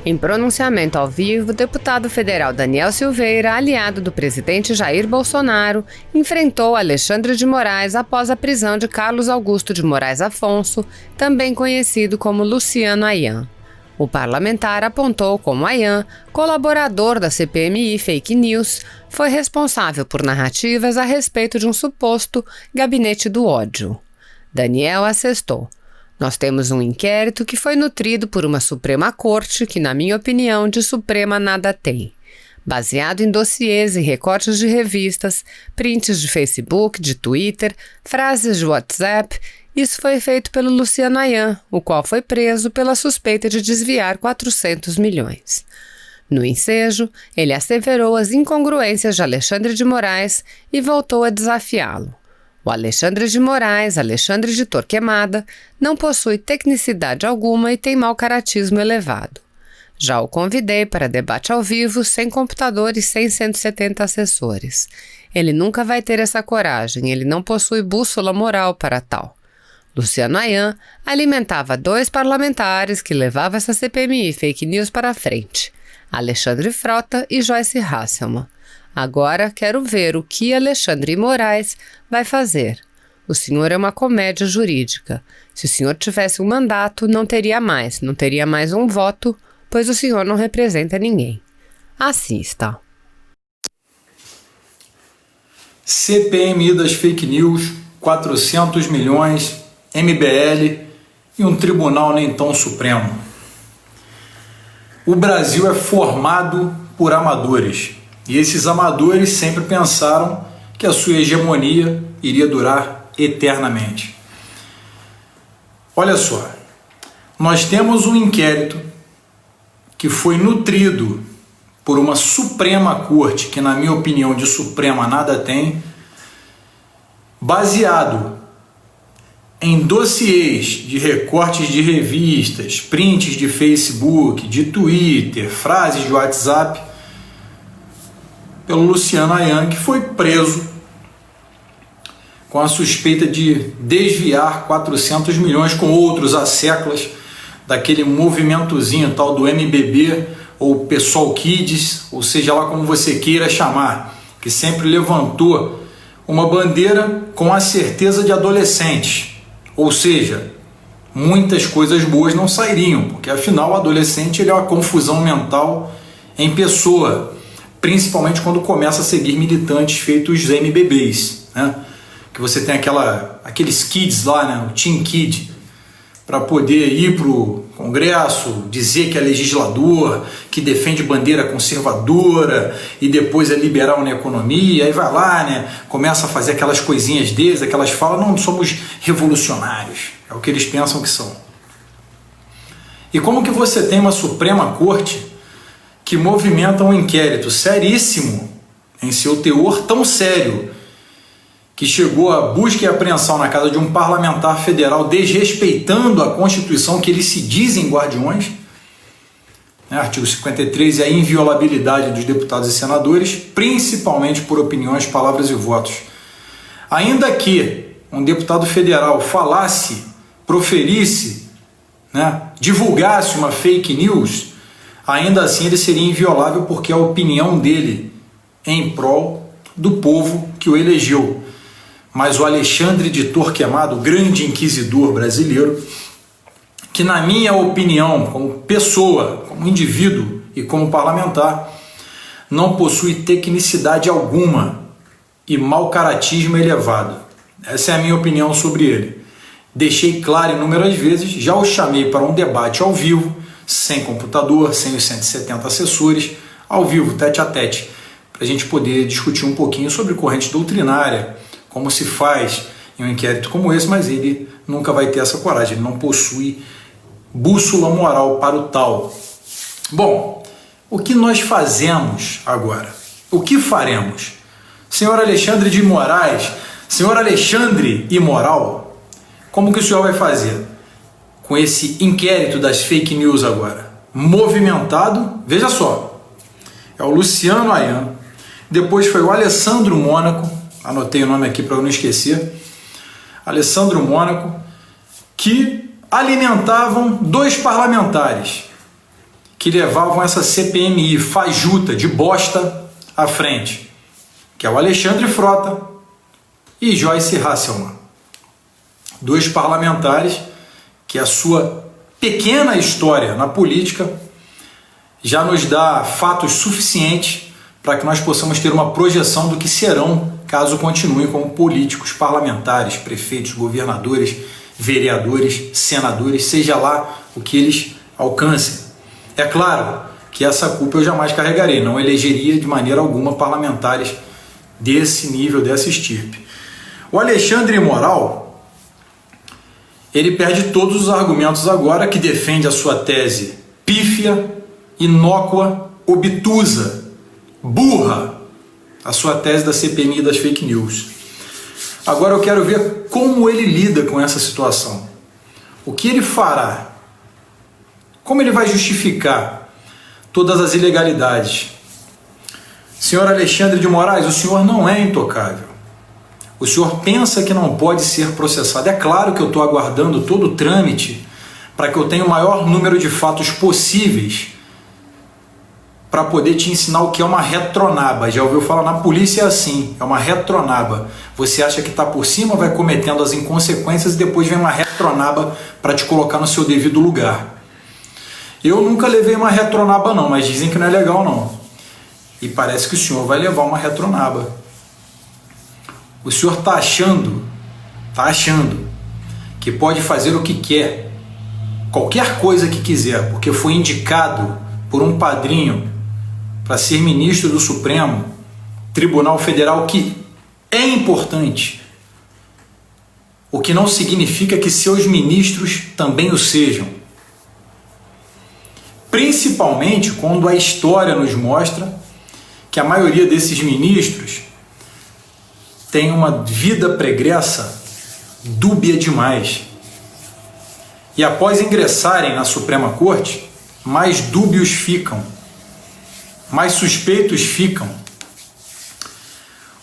Em pronunciamento ao vivo, o deputado federal Daniel Silveira, aliado do presidente Jair Bolsonaro, enfrentou Alexandre de Moraes após a prisão de Carlos Augusto de Moraes Afonso, também conhecido como Luciano Ayan. O parlamentar apontou como Ayan, colaborador da CPMI Fake News, foi responsável por narrativas a respeito de um suposto gabinete do ódio. Daniel assestou: "Nós temos um inquérito que foi nutrido por uma Suprema Corte que, na minha opinião, de Suprema nada tem. Baseado em dossiês e recortes de revistas, prints de Facebook, de Twitter, frases de WhatsApp, isso foi feito pelo Luciano Ayan, o qual foi preso pela suspeita de desviar 400 milhões. No ensejo, ele asseverou as incongruências de Alexandre de Moraes e voltou a desafiá-lo. O Alexandre de Moraes, Alexandre de Torquemada, não possui tecnicidade alguma e tem mau caratismo elevado. Já o convidei para debate ao vivo, sem computador e sem 170 assessores. Ele nunca vai ter essa coragem, ele não possui bússola moral para tal." Luciano Ayan alimentava 2 parlamentares que levavam essa CPMI Fake News para frente: Alexandre Frota e Joyce Hasselmann. Agora quero ver o que Alexandre Moraes vai fazer. O senhor é uma comédia jurídica. Se o senhor tivesse um mandato, não teria mais um voto, pois o senhor não representa ninguém. Assista. CPMI das Fake News, 400 milhões, MBL e um tribunal nem tão supremo. O Brasil é formado por amadores. E esses amadores sempre pensaram que a sua hegemonia iria durar eternamente. Olha só, nós temos um inquérito que foi nutrido por uma Suprema Corte, que na minha opinião de Suprema nada tem, baseado em dossiês de recortes de revistas, prints de Facebook, de Twitter, frases de WhatsApp, pelo Luciano Ayan, que foi preso com a suspeita de desviar 400 milhões com outros asséculos daquele movimentozinho tal do MBB ou Pessoal Kids, ou seja lá como você queira chamar, que sempre levantou uma bandeira com a certeza de adolescentes, ou seja, muitas coisas boas não sairiam, porque afinal o adolescente ele é uma confusão mental em pessoa, principalmente quando começa a seguir militantes feitos MBBs, né? Que você tem aqueles kids lá, né? O Teen Kid, para poder ir para o Congresso, dizer que é legislador, que defende bandeira conservadora e depois é liberal na economia, aí vai lá, né? Começa a fazer aquelas coisinhas deles, aquelas falas, não somos revolucionários, é o que eles pensam que são. E como que você tem uma Suprema Corte que movimenta um inquérito seríssimo, em seu teor tão sério, que chegou à busca e apreensão na casa de um parlamentar federal, desrespeitando a Constituição que eles se dizem guardiões, né? Artigo 53 e a inviolabilidade dos deputados e senadores, principalmente por opiniões, palavras e votos. Ainda que um deputado federal falasse, proferisse, né, divulgasse uma fake news, ainda assim ele seria inviolável porque é a opinião dele em prol do povo que o elegeu. Mas o Alexandre de Torquemada, o grande inquisidor brasileiro, que na minha opinião, como pessoa, como indivíduo e como parlamentar, não possui tecnicidade alguma e mau caratismo elevado. Essa é a minha opinião sobre ele. Deixei claro inúmeras vezes, já o chamei para um debate ao vivo, sem computador, sem os 170 assessores, ao vivo, tete a tete, para a gente poder discutir um pouquinho sobre corrente doutrinária, como se faz em um inquérito como esse, mas ele nunca vai ter essa coragem, ele não possui bússola moral para o tal. Bom, o que nós fazemos agora? O que faremos? Senhor Alexandre de Moraes, senhor Alexandre imoral, como que o senhor vai fazer com esse inquérito das fake news agora? Movimentado, veja só, é o Luciano Ayan, depois foi o Alessandro Mônaco, anotei o nome aqui para eu não esquecer, Alessandro Mônaco, que alimentavam 2 parlamentares que levavam essa CPMI fajuta de bosta à frente, que é o Alexandre Frota e Joyce Hasselmann, dois parlamentares que a sua pequena história na política já nos dá fatos suficientes para que nós possamos ter uma projeção do que serão caso continuem como políticos, parlamentares, prefeitos, governadores, vereadores, senadores, seja lá o que eles alcancem. É claro que essa culpa eu jamais carregarei, não elegeria de maneira alguma parlamentares desse nível, dessa estirpe. O Alexandre Moral, ele perde todos os argumentos agora, que defende a sua tese pífia, inócua, obtusa, burra, a sua tese da CPMI das fake news. Agora eu quero ver como ele lida com essa situação. O que ele fará? Como ele vai justificar todas as ilegalidades? Senhor Alexandre de Moraes, o senhor não é intocável. O senhor pensa que não pode ser processado. É claro que eu estou aguardando todo o trâmite para que eu tenha o maior número de fatos possíveis para poder te ensinar o que é uma retronaba. Já ouviu falar? Na polícia é assim, é uma retronaba. Você acha que está por cima, vai cometendo as inconsequências e depois vem uma retronaba para te colocar no seu devido lugar. Eu nunca levei uma retronaba não, mas dizem que não é legal não. E parece que o senhor vai levar uma retronaba. O senhor está achando que pode fazer o que quer, qualquer coisa que quiser, porque foi indicado por um padrinho para ser ministro do Supremo Tribunal Federal, que é importante, o que não significa que seus ministros também o sejam. Principalmente quando a história nos mostra que a maioria desses ministros tem uma vida pregressa dúbia demais. E após ingressarem na Suprema Corte, mais dúbios ficam, mais suspeitos ficam.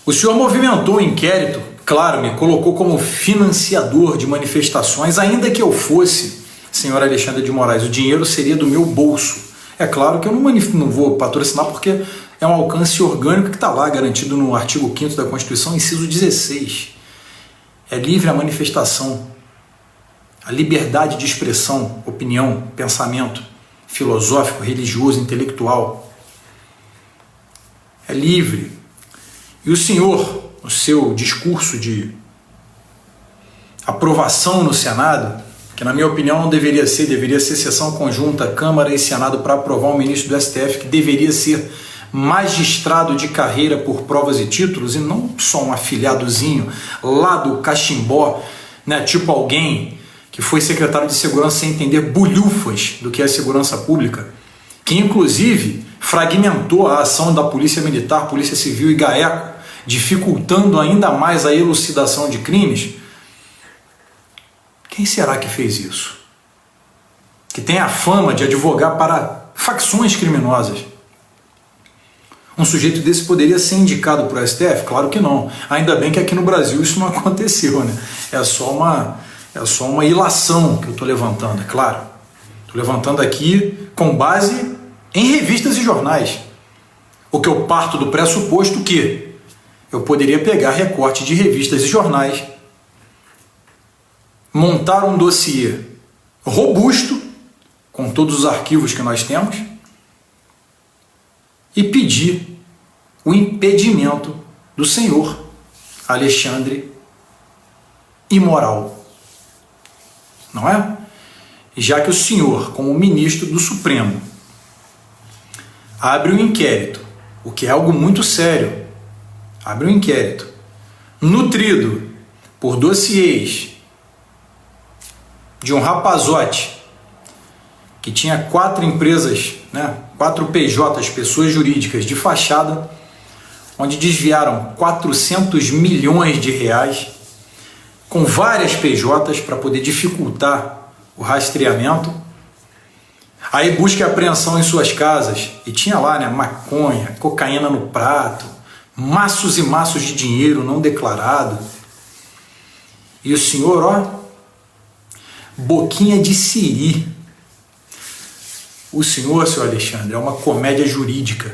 O senhor movimentou o inquérito, claro, me colocou como financiador de manifestações, ainda que eu fosse, senhor Alexandre de Moraes, o dinheiro seria do meu bolso. É claro que eu não vou patrocinar porque é um alcance orgânico que está lá, garantido no artigo 5º da Constituição, inciso 16. É livre a manifestação, a liberdade de expressão, opinião, pensamento filosófico, religioso, intelectual. É livre. E o senhor, no seu discurso de aprovação no Senado, que na minha opinião não deveria ser sessão conjunta Câmara e Senado para aprovar um ministro do STF, que deveria ser magistrado de carreira por provas e títulos e não só um afilhadozinho lá do cachimbó, né, tipo alguém que foi secretário de segurança sem entender bulhufas do que é segurança pública, que inclusive fragmentou a ação da Polícia Militar, Polícia Civil e GAECO, dificultando ainda mais a elucidação de crimes. Quem será que fez isso? Que tem a fama de advogar para facções criminosas. Um sujeito desse poderia ser indicado para o STF? Claro que não. Ainda bem que aqui no Brasil isso não aconteceu, né? É só uma ilação que eu estou levantando, é claro. Estou levantando aqui com base em revistas e jornais. O que eu parto do pressuposto que eu poderia pegar recorte de revistas e jornais, montar um dossiê robusto, com todos os arquivos que nós temos, e pedir o impedimento do senhor Alexandre imoral. Não é? Já que o senhor, como ministro do Supremo, abre um inquérito, o que é algo muito sério, abre um inquérito, nutrido por dossiês de um rapazote que tinha 4 empresas, 4 PJs, pessoas jurídicas de fachada, onde desviaram 400 milhões de reais com várias PJs para poder dificultar o rastreamento. Aí busca e apreensão em suas casas e tinha lá maconha, cocaína no prato, maços e maços de dinheiro não declarado. E o senhor, boquinha de siri, O senhor, senhor Alexandre, é uma comédia jurídica.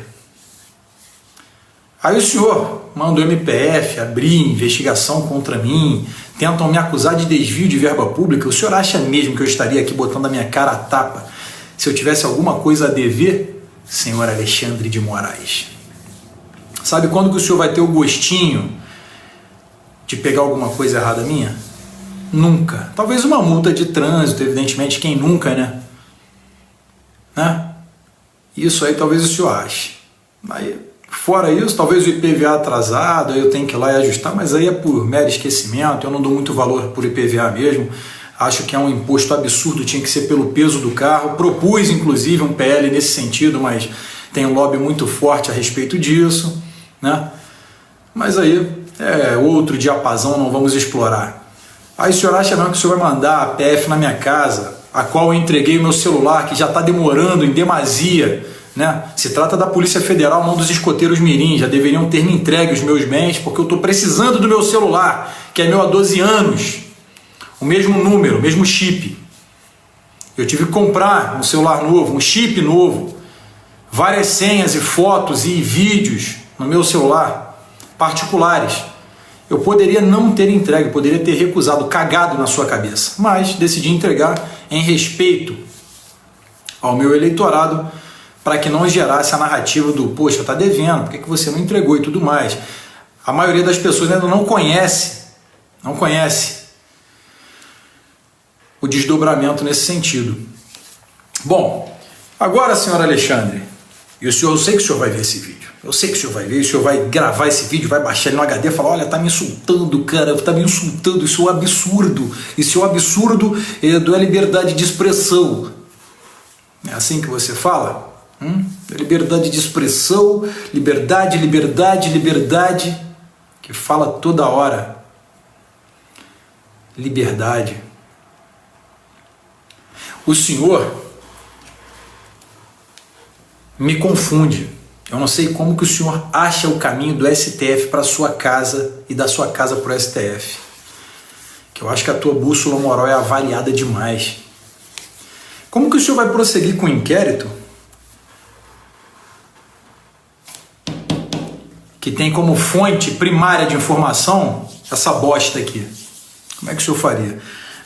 Aí o senhor manda o MPF abrir investigação contra mim, tentam me acusar de desvio de verba pública. O senhor acha mesmo que eu estaria aqui botando a minha cara à tapa se eu tivesse alguma coisa a dever, senhor Alexandre de Moraes? Sabe quando que o senhor vai ter o gostinho de pegar alguma coisa errada minha? Nunca. Talvez uma multa de trânsito, evidentemente, quem nunca, né? Isso aí talvez o senhor ache. Aí, fora isso, talvez o IPVA atrasado, aí eu tenho que ir lá e ajustar, mas aí é por mero esquecimento, eu não dou muito valor por IPVA mesmo, acho que é um imposto absurdo, tinha que ser pelo peso do carro, propus inclusive um PL nesse sentido, mas tem um lobby muito forte a respeito disso, né? Mas aí é outro diapasão, não vamos explorar. Aí o senhor acha mesmo que o senhor vai mandar a PF na minha casa, a qual eu entreguei o meu celular, que já está demorando em demasia, né? Se trata da Polícia Federal, não dos escoteiros mirim, já deveriam ter me entregue os meus bens, porque eu estou precisando do meu celular, que é meu há 12 anos, o mesmo número, o mesmo chip. Eu tive que comprar um celular novo, um chip novo, várias senhas e fotos e vídeos no meu celular, particulares. Eu poderia não ter entregue, poderia ter recusado, cagado na sua cabeça, mas decidi entregar em respeito ao meu eleitorado, para que não gerasse a narrativa do poxa, está devendo, por que você não entregou e tudo mais. A maioria das pessoas ainda não conhece o desdobramento nesse sentido. Bom, agora, senhor Alexandre, eu sei que o senhor vai ver esse vídeo, eu sei que o senhor vai ver, o senhor vai gravar esse vídeo, vai baixar ele no HD e falar, olha, tá me insultando, cara, tá me insultando, isso é um absurdo, isso é um absurdo da liberdade de expressão. É assim que você fala? Liberdade de expressão, liberdade, que fala toda hora. Liberdade. O senhor me confunde. Eu não sei como que o senhor acha o caminho do STF para sua casa e da sua casa para o STF. Que eu acho que a tua bússola moral é avariada demais. Como que o senhor vai prosseguir com o inquérito que tem como fonte primária de informação essa bosta aqui? Como é que o senhor faria?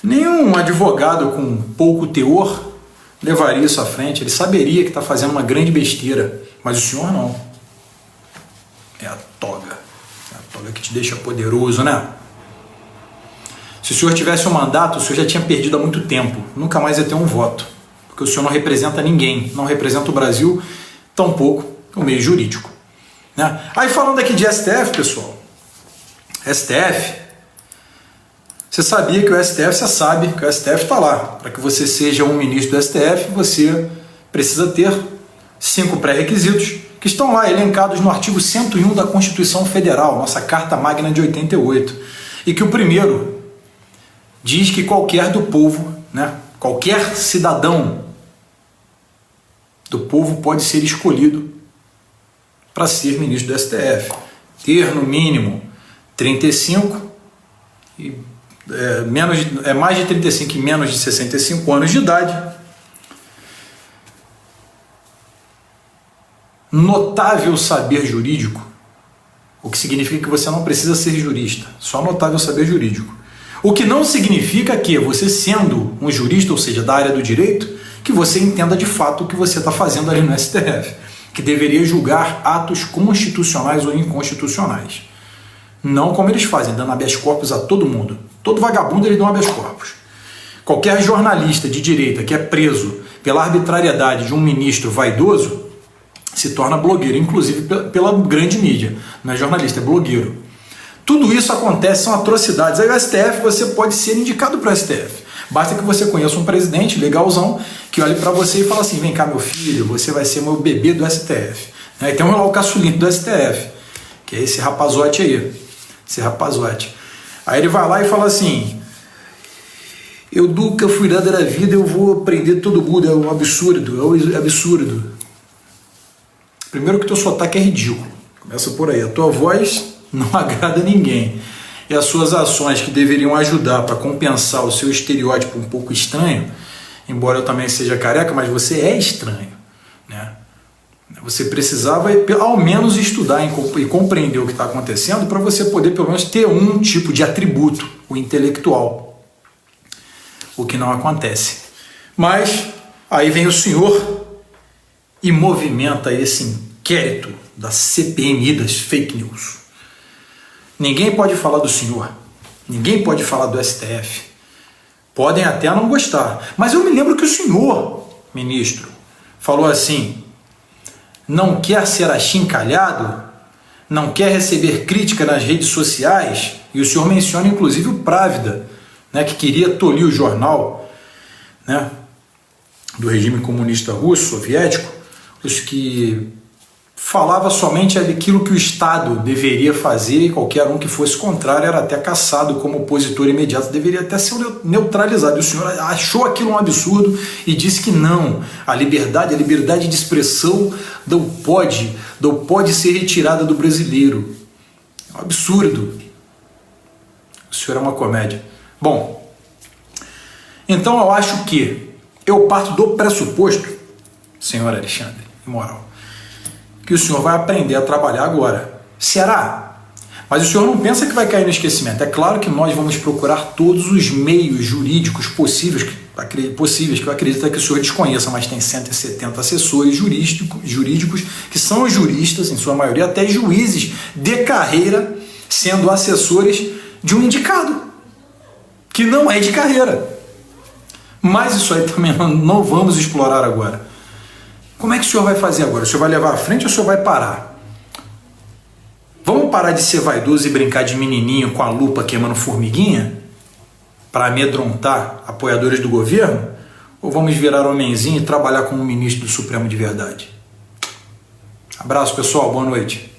Nenhum advogado com pouco teor levaria isso à frente, ele saberia que está fazendo uma grande besteira, mas o senhor não. É a toga que te deixa poderoso, né? Se o senhor tivesse um mandato, o senhor já tinha perdido há muito tempo, nunca mais ia ter um voto, porque o senhor não representa ninguém, não representa o Brasil, tampouco o meio jurídico, né? Aí falando aqui de STF, pessoal, STF, você sabia que o STF, você sabe que o STF está lá. Para que você seja um ministro do STF, você precisa ter 5 pré-requisitos que estão lá elencados no artigo 101 da Constituição Federal, nossa Carta Magna de 88. E que o primeiro diz que qualquer do povo, né, qualquer cidadão do povo pode ser escolhido para ser ministro do STF. Ter no mínimo 35 e mais de 35 e menos de 65 anos de idade, notável saber jurídico, o que significa que você não precisa ser jurista, só notável saber jurídico. O que não significa que você sendo um jurista, ou seja, da área do direito, que você entenda de fato o que você está fazendo ali no STF, que deveria julgar atos constitucionais ou inconstitucionais. Não como eles fazem, dando habeas corpus a todo mundo. Todo vagabundo eles dão habeas corpus. Qualquer jornalista de direita que é preso pela arbitrariedade de um ministro vaidoso se torna blogueiro, inclusive pela grande mídia. Não é jornalista, é blogueiro. Tudo isso acontece, são atrocidades. Aí o STF, você pode ser indicado para o STF. Basta que você conheça um presidente legalzão que olhe para você e fala assim, vem cá meu filho, você vai ser meu bebê do STF. Aí tem lá o caçulinho do STF, que é esse rapazote aí. Aí ele vai lá e fala assim, eu nunca fui nada na vida, eu vou prender todo mundo, é um absurdo, é um absurdo. Primeiro que o teu sotaque é ridículo, começa por aí, a tua voz não agrada a ninguém, e as suas ações que deveriam ajudar para compensar o seu estereótipo um pouco estranho, embora eu também seja careca, mas você é estranho, né? Você precisava ao menos estudar e compreender o que está acontecendo para você poder pelo menos ter um tipo de atributo, o intelectual, o que não acontece. Mas aí vem o senhor e movimenta esse inquérito da CPMI das fake news. Ninguém pode falar do senhor, ninguém pode falar do STF. Podem até não gostar, mas eu me lembro que o senhor, ministro, falou assim: não quer ser achincalhado, não quer receber crítica nas redes sociais, e o senhor menciona inclusive o Právida, né, que queria tolir o jornal, né, do regime comunista russo, soviético, os que falava somente aquilo que o Estado deveria fazer e qualquer um que fosse contrário era até caçado como opositor imediato, deveria até ser neutralizado. E o senhor achou aquilo um absurdo e disse que não, a liberdade de expressão não pode ser retirada do brasileiro. É um absurdo. O senhor é uma comédia. Bom, então eu acho que eu parto do pressuposto, senhor Alexandre, imoral, que o senhor vai aprender a trabalhar agora. Será? Mas o senhor não pensa que vai cair no esquecimento. É claro que nós vamos procurar todos os meios jurídicos possíveis que eu acredito que o senhor desconheça, mas tem 170 assessores jurídicos que são juristas, em sua maioria até juízes de carreira, sendo assessores de um indicado, que não é de carreira. Mas isso aí também não vamos explorar agora. Como é que o senhor vai fazer agora? O senhor vai levar à frente ou o senhor vai parar? Vamos parar de ser vaidoso e brincar de menininho com a lupa queimando formiguinha para amedrontar apoiadores do governo? Ou vamos virar homenzinho e trabalhar como ministro do Supremo de verdade? Abraço, pessoal. Boa noite.